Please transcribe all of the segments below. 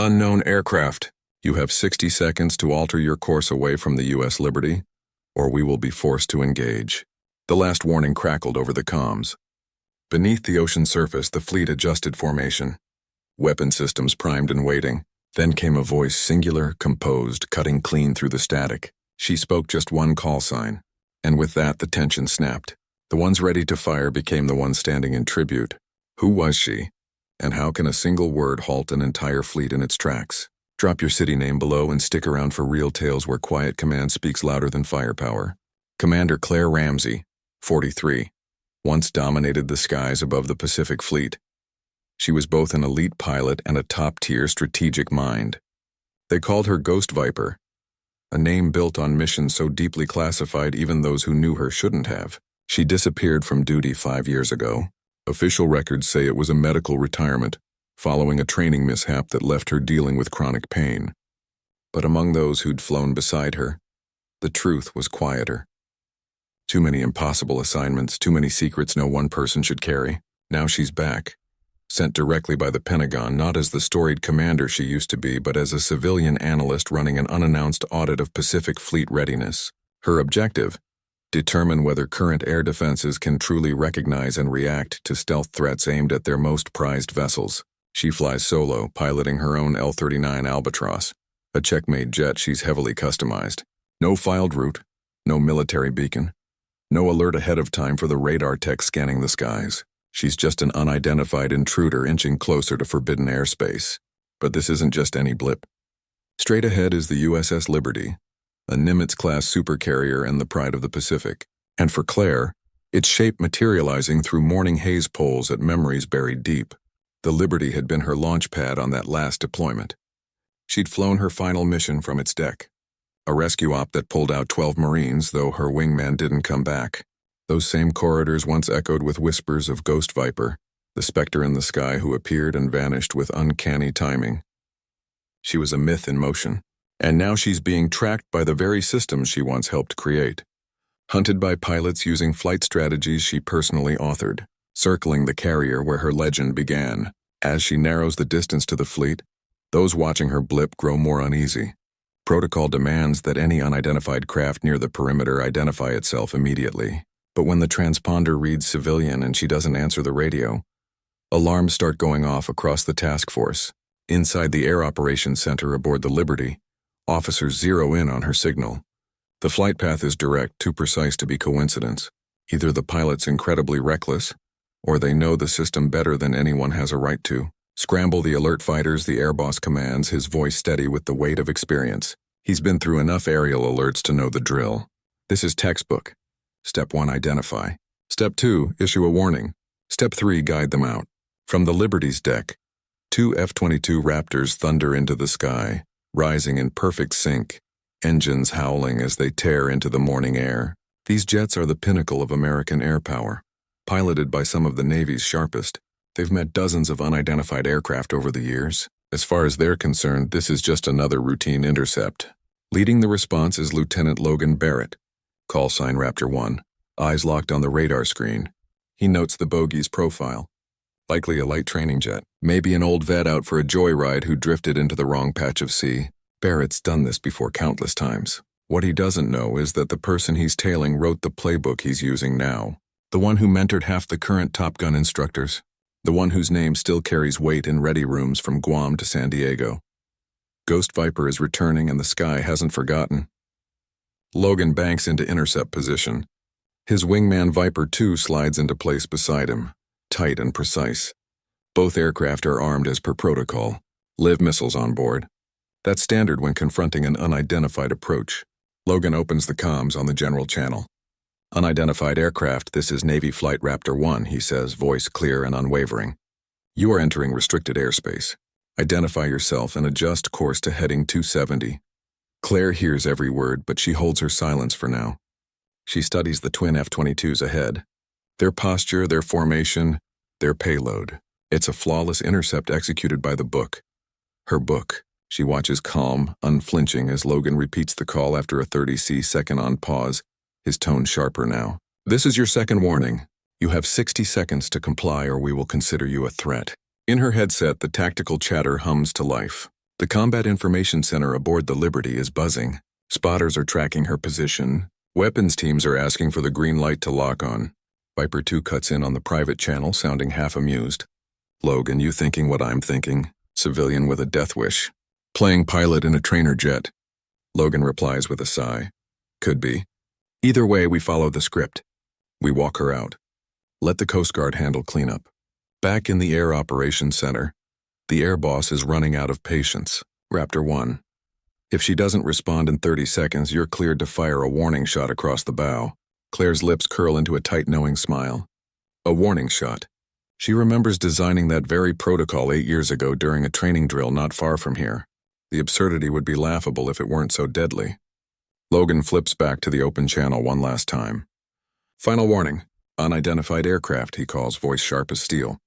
Unknown aircraft. You have 60 seconds to alter your course away from the U.S. Liberty, or we will be forced to engage. The last warning crackled over the comms. Beneath the ocean surface, the fleet adjusted formation. Weapon systems primed and waiting. Then came a voice, singular, composed, cutting clean through the static. She spoke just one call sign, and with that the tension snapped. The ones ready to fire became the ones standing in tribute. Who was she? And how can a single word halt an entire fleet in its tracks? Drop your city name below and stick around for real tales where quiet command speaks louder than firepower. Commander Claire Ramsey, 43, once dominated the skies above the Pacific Fleet. She was both an elite pilot and a top-tier strategic mind. They called her Ghost Viper, a name built on missions so deeply classified even those who knew her shouldn't have. She disappeared from duty 5 years ago. Official records say it was a medical retirement, following a training mishap that left her dealing with chronic pain. But among those who'd flown beside her, the truth was quieter. Too many impossible assignments, too many secrets no one person should carry. Now she's back, sent directly by the Pentagon, not as the storied commander she used to be, but as a civilian analyst running an unannounced audit of Pacific Fleet readiness. Her objective: determine whether current air defenses can truly recognize and react to stealth threats aimed at their most prized vessels. She flies solo, piloting her own L-39 Albatross, a checkmate jet she's heavily customized. No filed route, no military beacon, no alert ahead of time for the radar tech scanning the skies. She's just an unidentified intruder inching closer to forbidden airspace. But this isn't just any blip. Straight ahead is the USS Liberty, a Nimitz-class supercarrier and the pride of the Pacific. And for Claire, its shape materializing through morning haze poles at memories buried deep. The Liberty had been her launch pad on that last deployment. She'd flown her final mission from its deck. A rescue op that pulled out 12 Marines, though her wingman didn't come back. Those same corridors once echoed with whispers of Ghost Viper, the specter in the sky who appeared and vanished with uncanny timing. She was a myth in motion. And now she's being tracked by the very systems she once helped create. Hunted by pilots using flight strategies she personally authored, circling the carrier where her legend began. As she narrows the distance to the fleet, those watching her blip grow more uneasy. Protocol demands that any unidentified craft near the perimeter identify itself immediately. But when the transponder reads civilian and she doesn't answer the radio, alarms start going off across the task force. Inside the Air Operations Center aboard the Liberty, officers zero in on her signal. The flight path is direct, too precise to be coincidence. Either the pilot's incredibly reckless, or they know the system better than anyone has a right to. Scramble the alert fighters, the air boss commands, his voice steady with the weight of experience. He's been through enough aerial alerts to know the drill. This is textbook. Step 1, identify. Step 2, issue a warning. Step 3, guide them out. From the Liberty's deck, 2 F-22 Raptors thunder into the sky, rising in perfect sync, engines howling as they tear into the morning air. These jets are the pinnacle of American air power. Piloted by some of the Navy's sharpest, they've met dozens of unidentified aircraft over the years. As far as they're concerned, this is just another routine intercept. Leading the response is Lieutenant Logan Barrett, call sign Raptor 1, eyes locked on the radar screen. He notes the bogey's profile. Likely a light training jet, maybe an old vet out for a joyride who drifted into the wrong patch of sea. Barrett's done this before countless times. What he doesn't know is that the person he's tailing wrote the playbook he's using now. The one who mentored half the current Top Gun instructors. The one whose name still carries weight in ready rooms from Guam to San Diego. Ghost Viper is returning and the sky hasn't forgotten. Logan banks into intercept position. His wingman Viper 2 slides into place beside him, tight and precise. Both aircraft are armed as per protocol. Live missiles on board. That's standard when confronting an unidentified approach. Logan opens the comms on the general channel. Unidentified aircraft, this is Navy Flight Raptor 1, he says, voice clear and unwavering. You are entering restricted airspace. Identify yourself and adjust course to heading 270. Claire hears every word, but she holds her silence for now. She studies the twin F-22s ahead. Their posture, their formation, their payload. It's a flawless intercept executed by the book. Her book. She watches calm, unflinching as Logan repeats the call after a 30-second on pause, his tone sharper now. This is your second warning. You have 60 seconds to comply or we will consider you a threat. In her headset, the tactical chatter hums to life. The Combat Information Center aboard the Liberty is buzzing. Spotters are tracking her position. Weapons teams are asking for the green light to lock on. Viper 2 cuts in on the private channel, sounding half amused. Logan, you thinking what I'm thinking? Civilian with a death wish. Playing pilot in a trainer jet. Logan replies with a sigh. Could be. Either way, we follow the script. We walk her out. Let the Coast Guard handle cleanup. Back in the Air Operations Center, the air boss is running out of patience. Raptor 1. If she doesn't respond in 30 seconds, you're cleared to fire a warning shot across the bow. Claire's lips curl into a tight, knowing smile. A warning shot. She remembers designing that very protocol 8 years ago during a training drill not far from here. The absurdity would be laughable if it weren't so deadly. Logan flips back to the open channel one last time. Final warning. Unidentified aircraft, he calls, voice sharp as steel.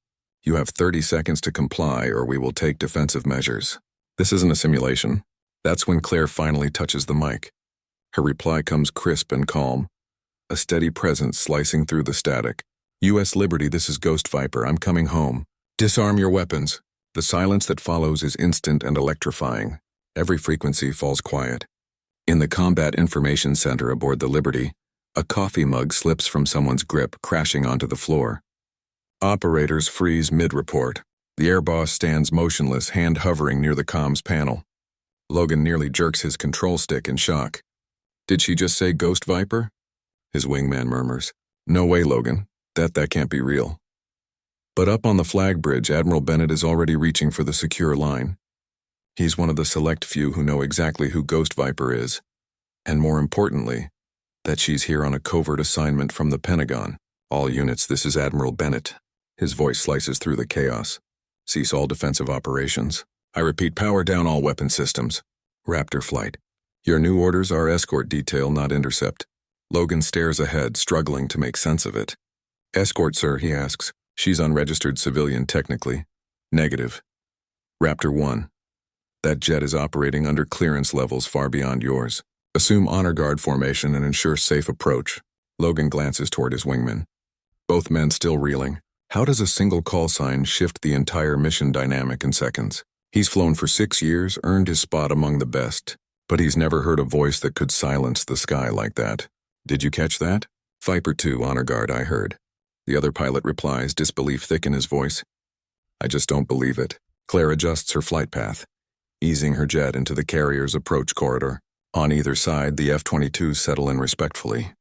You have 30 seconds to comply or we will take defensive measures. This isn't a simulation. That's when Claire finally touches the mic. Her reply comes crisp and calm. A steady presence slicing through the static. U.S. Liberty, this is Ghost Viper. I'm coming home. Disarm your weapons. The silence that follows is instant and electrifying. Every frequency falls quiet. In the Combat Information Center aboard the Liberty, a coffee mug slips from someone's grip, crashing onto the floor. Operators freeze mid-report. The air boss stands motionless, hand hovering near the comms panel. Logan nearly jerks his control stick in shock. Did she just say Ghost Viper? His wingman murmurs. No way, Logan. That can't be real. But up on the flag bridge, Admiral Bennett is already reaching for the secure line. He's one of the select few who know exactly who Ghost Viper is. And more importantly, that she's here on a covert assignment from the Pentagon. All units, this is Admiral Bennett. His voice slices through the chaos. Cease all defensive operations. I repeat, power down all weapon systems. Raptor flight. Your new orders are escort detail, not intercept. Logan stares ahead, struggling to make sense of it. Escort, sir, he asks. She's unregistered civilian technically. Negative. Raptor 1. That jet is operating under clearance levels far beyond yours. Assume honor guard formation and ensure safe approach. Logan glances toward his wingman. Both men still reeling. How does a single call sign shift the entire mission dynamic in seconds? He's flown for 6 years, earned his spot among the best, but he's never heard a voice that could silence the sky like that. Did you catch that? Viper 2, honor guard, I heard. The other pilot replies, disbelief thick in his voice. I just don't believe it. Claire adjusts her flight path, easing her jet into the carrier's approach corridor. On either side, the F-22s settle in respectfully.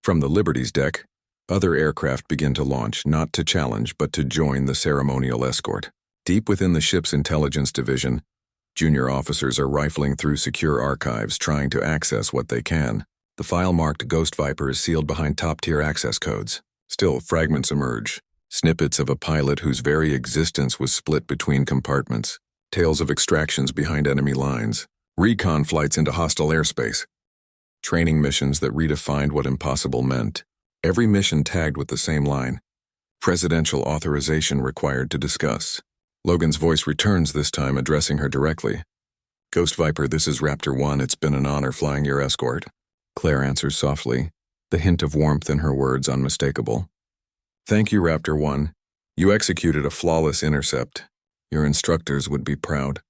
From the Liberty's deck, other aircraft begin to launch, not to challenge, but to join the ceremonial escort. Deep within the ship's intelligence division, junior officers are rifling through secure archives, trying to access what they can. The file marked Ghost Viper is sealed behind top-tier access codes. Still, fragments emerge. Snippets of a pilot whose very existence was split between compartments. Tales of extractions behind enemy lines. Recon flights into hostile airspace. Training missions that redefined what impossible meant. Every mission tagged with the same line. Presidential authorization required to discuss. Logan's voice returns, this time addressing her directly. Ghost Viper, this is Raptor 1. It's been an honor flying your escort. Claire answers softly, the hint of warmth in her words unmistakable. Thank you, Raptor 1. You executed a flawless intercept. Your instructors would be proud.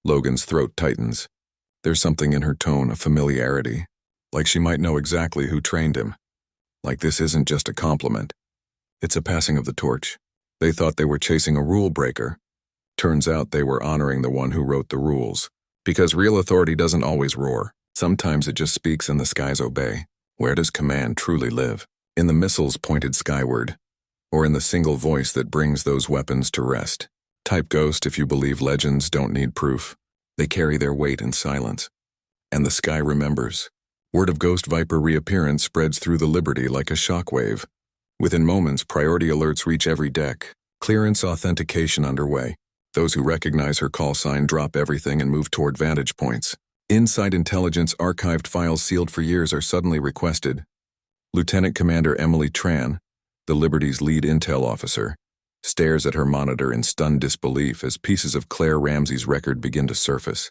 Logan's throat tightens. There's something in her tone, a familiarity. Like she might know exactly who trained him. Like this isn't just a compliment. It's a passing of the torch. They thought they were chasing a rule breaker. Turns out they were honoring the one who wrote the rules. Because real authority doesn't always roar. Sometimes it just speaks and the skies obey. Where does command truly live? In the missiles pointed skyward, or in the single voice that brings those weapons to rest? Type Ghost if you believe legends don't need proof. They carry their weight in silence. And the sky remembers. Word of Ghost Viper reappearance spreads through the Liberty like a shockwave. Within moments, priority alerts reach every deck. Clearance authentication underway. Those who recognize her call sign drop everything and move toward vantage points. Inside intelligence archived files sealed for years are suddenly requested. Lieutenant Commander Emily Tran, the Liberty's lead intel officer, stares at her monitor in stunned disbelief as pieces of Claire Ramsey's record begin to surface.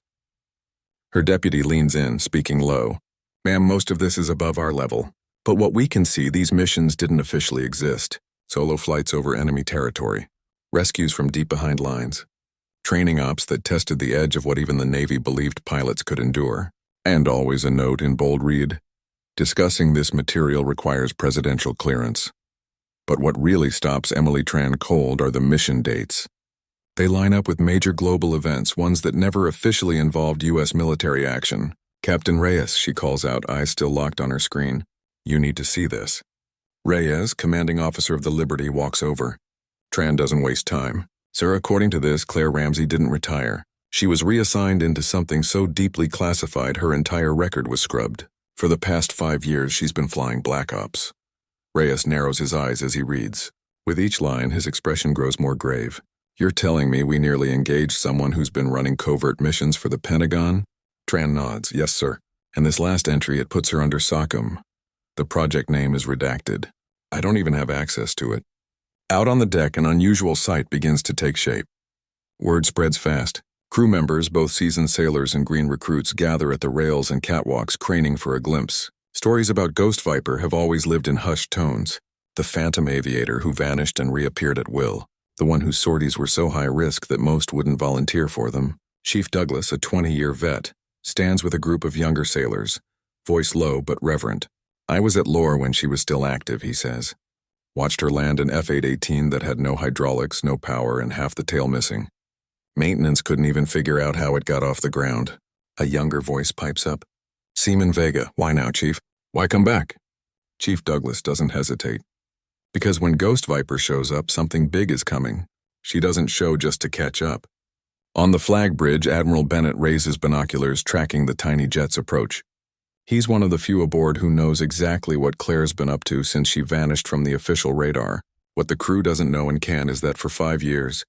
Her deputy leans in, speaking low. Ma'am, most of this is above our level. But what we can see, these missions didn't officially exist. Solo flights over enemy territory. Rescues from deep behind lines. training ops that tested the edge of what even the Navy believed pilots could endure. And always a note in bold read: discussing this material requires presidential clearance. But what really stops Emily Tran cold are the mission dates. They line up with major global events, ones that never officially involved U.S. military action. "Captain Reyes," she calls out, eyes still locked on her screen. "You need to see this." Reyes, commanding officer of the Liberty, walks over. Tran doesn't waste time. "Sir, according to this, Claire Ramsey didn't retire. She was reassigned into something so deeply classified her entire record was scrubbed. For the past 5 years, she's been flying Black Ops." Reyes narrows his eyes as he reads. With each line, his expression grows more grave. "You're telling me we nearly engaged someone who's been running covert missions for the Pentagon?" Tran nods. "Yes, sir. And this last entry, it puts her under SOCOM. The project name is redacted. I don't even have access to it." Out on the deck, an unusual sight begins to take shape. Word spreads fast. Crew members, both seasoned sailors and green recruits, gather at the rails and catwalks, craning for a glimpse. Stories about Ghost Viper have always lived in hushed tones. The phantom aviator who vanished and reappeared at will. The one whose sorties were so high risk that most wouldn't volunteer for them. Chief Douglas, a 20-year vet, stands with a group of younger sailors, voice low but reverent. "I was at Lore when she was still active," he says. "Watched her land an F-18 that had no hydraulics, no power, and half the tail missing. Maintenance couldn't even figure out how it got off the ground." A younger voice pipes up. "Seaman Vega, why now, Chief? Why come back?" Chief Douglas doesn't hesitate. "Because when Ghost Viper shows up, something big is coming. She doesn't show just to catch up." On the flag bridge, Admiral Bennett raises binoculars, tracking the tiny jet's approach. He's one of the few aboard who knows exactly what Claire's been up to since she vanished from the official radar. What the crew doesn't know and can is that for 5 years,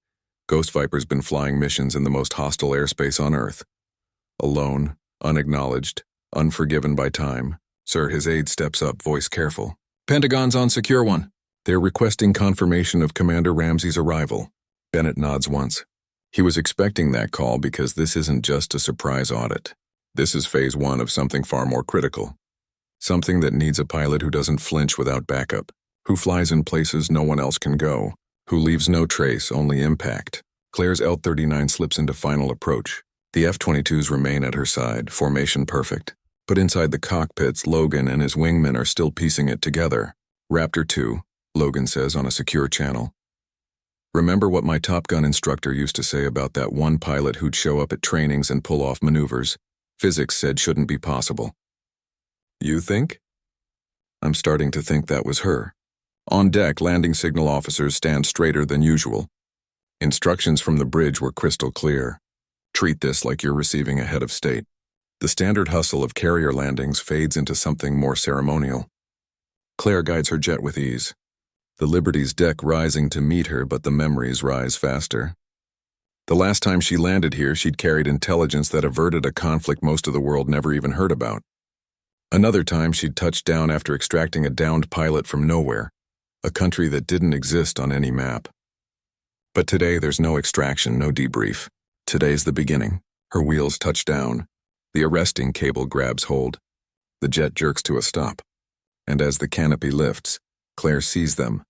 Ghost Viper's been flying missions in the most hostile airspace on Earth. Alone, unacknowledged, unforgiven by time. "Sir," his aide steps up, voice careful. "Pentagon's on Secure One. They're requesting confirmation of Commander Ramsey's arrival." Bennett nods once. He was expecting that call because this isn't just a surprise audit. This is phase 1 of something far more critical. Something that needs a pilot who doesn't flinch without backup, who flies in places no one else can go, who leaves no trace, only impact. Claire's L-39 slips into final approach. The F-22s remain at her side, formation perfect. But inside the cockpits, Logan and his wingmen are still piecing it together. "Raptor 2, Logan says on a secure channel. "Remember what my Top Gun instructor used to say about that one pilot who'd show up at trainings and pull off maneuvers? Physics said shouldn't be possible." "You think?" "I'm starting to think that was her." On deck, landing signal officers stand straighter than usual. Instructions from the bridge were crystal clear. Treat this like you're receiving a head of state. The standard hustle of carrier landings fades into something more ceremonial. Claire guides her jet with ease. The Liberty's deck rising to meet her, but the memories rise faster. The last time she landed here, she'd carried intelligence that averted a conflict most of the world never even heard about. Another time, she'd touched down after extracting a downed pilot from nowhere, a country that didn't exist on any map. But today, there's no extraction, no debrief. Today's the beginning. Her wheels touch down. The arresting cable grabs hold. The jet jerks to a stop. And as the canopy lifts, Claire sees them,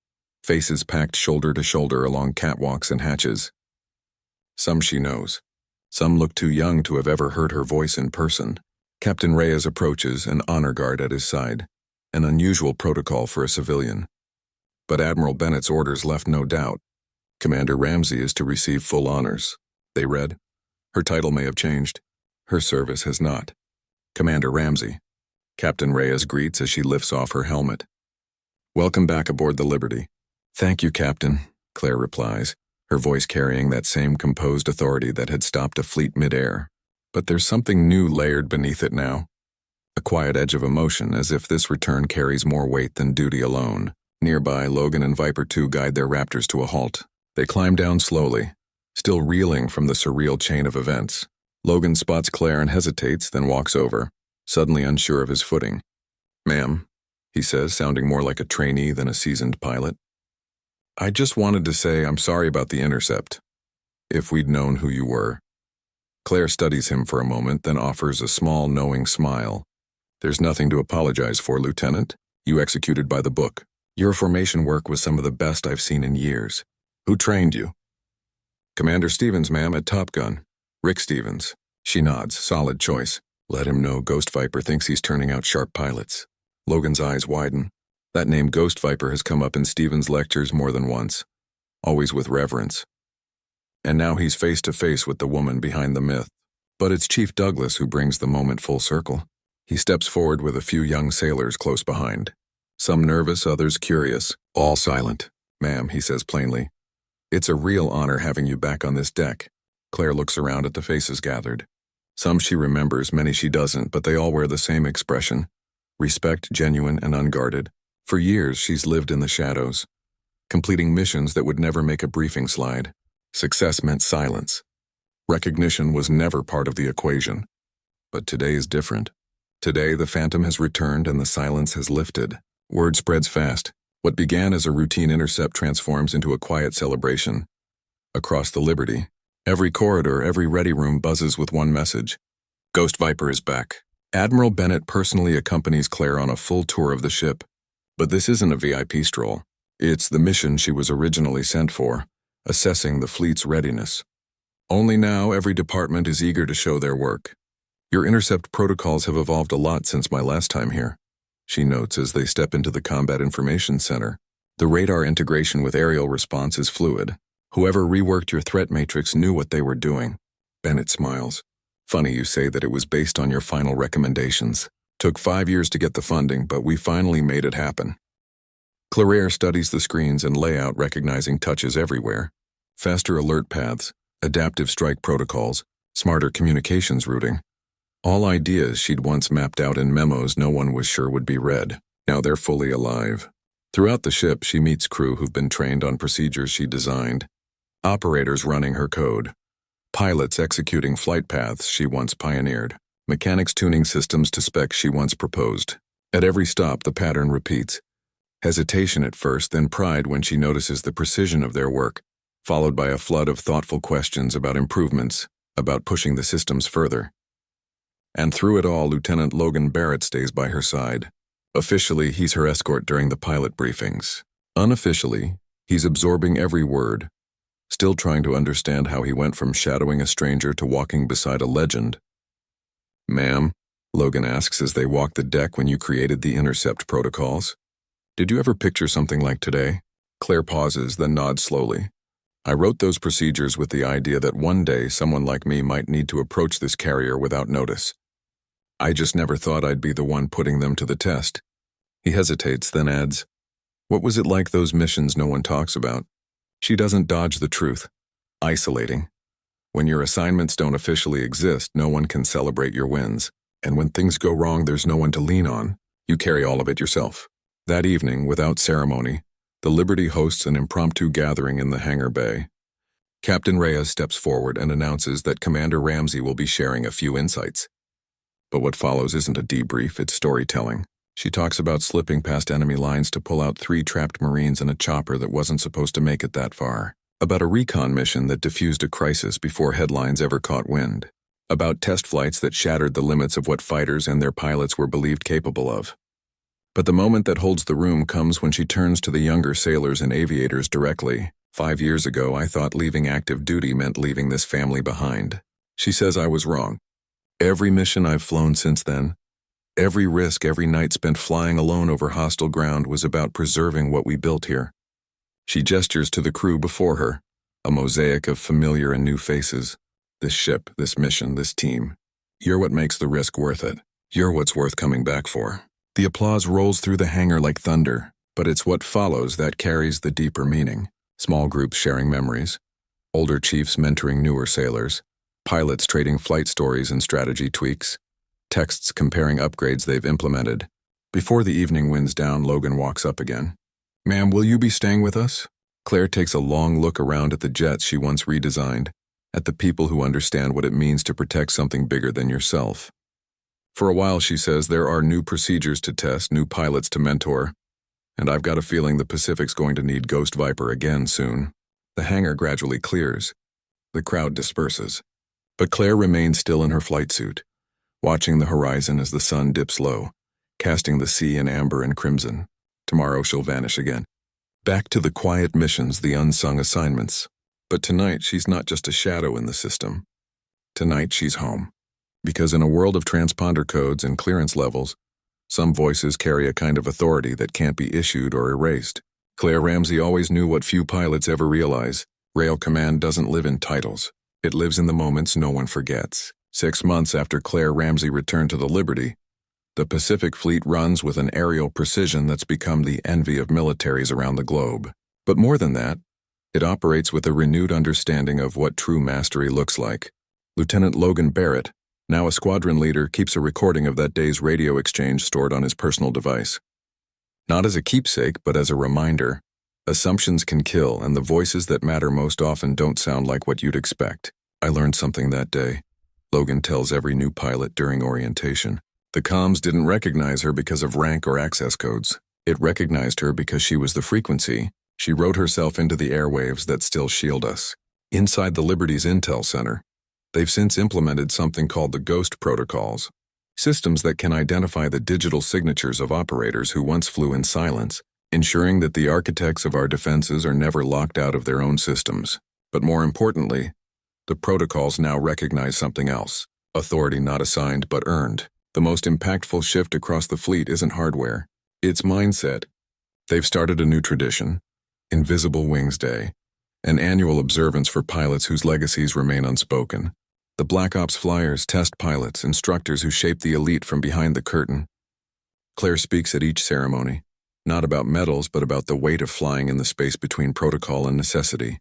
faces packed shoulder to shoulder along catwalks and hatches. Some she knows. Some look too young to have ever heard her voice in person. Captain Reyes approaches, an honor guard at his side. An unusual protocol for a civilian. But Admiral Bennett's orders left no doubt. Commander Ramsey is to receive full honors. They read. Her title may have changed. Her service has not. Commander Ramsey. Captain Reyes greets as she lifts off her helmet. "Welcome back aboard the Liberty." "Thank you, Captain," Claire replies, her voice carrying that same composed authority that had stopped a fleet midair. But there's something new layered beneath it now. A quiet edge of emotion, as if this return carries more weight than duty alone. Nearby, Logan and Viper 2 guide their Raptors to a halt. They climb down slowly, still reeling from the surreal chain of events. Logan spots Claire and hesitates, then walks over, suddenly unsure of his footing. "Ma'am," he says, sounding more like a trainee than a seasoned pilot. "I just wanted to say I'm sorry about the intercept. If we'd known who you were." Claire studies him for a moment, then offers a small, knowing smile. "There's nothing to apologize for, Lieutenant. You executed by the book. Your formation work was some of the best I've seen in years. Who trained you?" Commander Stevens, ma'am, at Top Gun. Rick Stevens. She nods. Solid choice. Let him know Ghost Viper thinks he's turning out sharp pilots. Logan's eyes widen. That name Ghost Viper has come up in Stevens' lectures more than once, always with reverence. And now he's face to face with the woman behind the myth. But it's Chief Douglas who brings the moment full circle. He steps forward with a few young sailors close behind. Some nervous, others curious, all silent. Ma'am, he says plainly, it's a real honor having you back on this deck. Claire looks around at the faces gathered. Some she remembers, many she doesn't, but they all wear the same expression. Respect, genuine and unguarded. For years, she's lived in the shadows, completing missions that would never make a briefing slide. Success meant silence. Recognition was never part of the equation. But today is different. Today, the Phantom has returned and the silence has lifted. Word spreads fast. What began as a routine intercept transforms into a quiet celebration. Across the Liberty, every corridor, every ready room buzzes with one message. Ghost Viper is back. Admiral Bennett personally accompanies Claire on a full tour of the ship. But this isn't a VIP stroll. It's the mission she was originally sent for, assessing the fleet's readiness. Only now, every department is eager to show their work. Your intercept protocols have evolved a lot since my last time here, she notes as they step into the Combat Information Center. The radar integration with aerial response is fluid. Whoever reworked your threat matrix knew what they were doing. Bennett smiles. Funny you say that it was based on your final recommendations. Took 5 years to get the funding, but we finally made it happen. Claire studies the screens and layout, recognizing touches everywhere. Faster alert paths, adaptive strike protocols, smarter communications routing. All ideas she'd once mapped out in memos no one was sure would be read. Now they're fully alive. Throughout the ship, she meets crew who've been trained on procedures she designed. Operators running her code. Pilots executing flight paths she once pioneered. Mechanics tuning systems to specs she once proposed. At every stop, the pattern repeats. Hesitation at first, then pride when she notices the precision of their work, followed by a flood of thoughtful questions about improvements, about pushing the systems further. And through it all, Lieutenant Logan Barrett stays by her side. Officially, he's her escort during the pilot briefings. Unofficially, he's absorbing every word, still trying to understand how he went from shadowing a stranger to walking beside a legend. Ma'am, Logan asks as they walk the deck, when you created the intercept protocols, did you ever picture something like today? Claire pauses, then nods slowly. I wrote those procedures with the idea that one day someone like me might need to approach this carrier without notice. I just never thought I'd be the one putting them to the test. He hesitates, then adds, what was it like those missions no one talks about? She doesn't dodge the truth. Isolating. When your assignments don't officially exist, no one can celebrate your wins. And when things go wrong, there's no one to lean on. You carry all of it yourself. That evening, without ceremony, the Liberty hosts an impromptu gathering in the hangar bay. Captain Reyes steps forward and announces that Commander Ramsey will be sharing a few insights. But what follows isn't a debrief, it's storytelling. She talks about slipping past enemy lines to pull out 3 trapped Marines in a chopper that wasn't supposed to make it that far. About a recon mission that diffused a crisis before headlines ever caught wind. About test flights that shattered the limits of what fighters and their pilots were believed capable of. But the moment that holds the room comes when she turns to the younger sailors and aviators directly. 5 years ago, I thought leaving active duty meant leaving this family behind. She says I was wrong. Every mission I've flown since then, every risk, every night spent flying alone over hostile ground was about preserving what we built here. She gestures to the crew before her, a mosaic of familiar and new faces. This ship, this mission, this team. You're what makes the risk worth it. You're what's worth coming back for. The applause rolls through the hangar like thunder, but it's what follows that carries the deeper meaning. Small groups sharing memories, older chiefs mentoring newer sailors, pilots trading flight stories and strategy tweaks, texts comparing upgrades they've implemented. Before the evening winds down, Logan walks up again. Ma'am, will you be staying with us? Claire takes a long look around at the jets she once redesigned, at the people who understand what it means to protect something bigger than yourself. For a while, she says, there are new procedures to test, new pilots to mentor, and I've got a feeling the Pacific's going to need Ghost Viper again soon. The hangar gradually clears. The crowd disperses. But Claire remains still in her flight suit, watching the horizon as the sun dips low, casting the sea in amber and crimson. Tomorrow she'll vanish again. Back to the quiet missions, the unsung assignments. But tonight, she's not just a shadow in the system. Tonight, she's home. Because in a world of transponder codes and clearance levels, some voices carry a kind of authority that can't be issued or erased. Claire Ramsey always knew what few pilots ever realize. Rail command doesn't live in titles. It lives in the moments no one forgets. 6 months after Claire Ramsey returned to the Liberty, the Pacific Fleet runs with an aerial precision that's become the envy of militaries around the globe. But more than that, it operates with a renewed understanding of what true mastery looks like. Lieutenant Logan Barrett, now a squadron leader, keeps a recording of that day's radio exchange stored on his personal device. Not as a keepsake, but as a reminder. Assumptions can kill, and the voices that matter most often don't sound like what you'd expect. I learned something that day, Logan tells every new pilot during orientation. The comms didn't recognize her because of rank or access codes. It recognized her because she was the frequency. She wrote herself into the airwaves that still shield us. Inside the Liberty's Intel Center, they've since implemented something called the Ghost Protocols, systems that can identify the digital signatures of operators who once flew in silence, ensuring that the architects of our defenses are never locked out of their own systems. But more importantly, the protocols now recognize something else: authority not assigned but earned. The most impactful shift across the fleet isn't hardware, it's mindset. They've started a new tradition, Invisible Wings Day, an annual observance for pilots whose legacies remain unspoken. The Black Ops flyers, test pilots, instructors who shape the elite from behind the curtain. Claire speaks at each ceremony, not about medals but about the weight of flying in the space between protocol and necessity.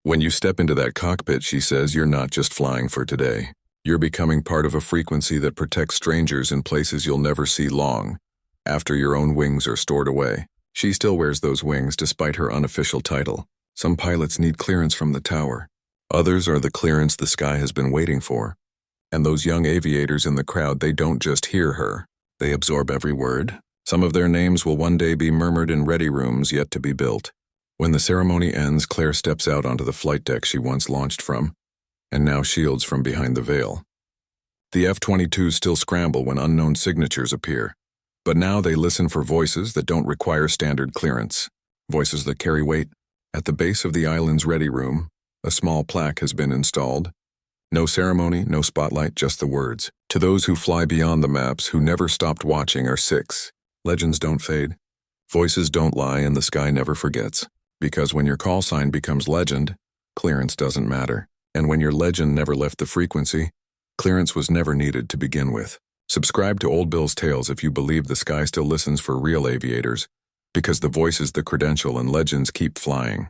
When you step into that cockpit, she says, you're not just flying for today. You're becoming part of a frequency that protects strangers in places you'll never see long, after your own wings are stored away. She still wears those wings despite her unofficial title. Some pilots need clearance from the tower. Others are the clearance the sky has been waiting for. And those young aviators in the crowd, they don't just hear her. They absorb every word. Some of their names will one day be murmured in ready rooms yet to be built. When the ceremony ends, Claire steps out onto the flight deck she once launched from, and now shields from behind the veil. The F-22s still scramble when unknown signatures appear, but now they listen for voices that don't require standard clearance, voices that carry weight. At the base of the island's ready room, a small plaque has been installed. No ceremony, no spotlight, just the words. To those who fly beyond the maps, who never stopped watching, are 6. Legends don't fade. Voices don't lie, and the sky never forgets. Because when your call sign becomes legend, clearance doesn't matter. And when your legend never left the frequency, clearance was never needed to begin with. Subscribe to Old Bill's Tales if you believe the sky still listens for real aviators, because the voices, the credential, and legends keep flying.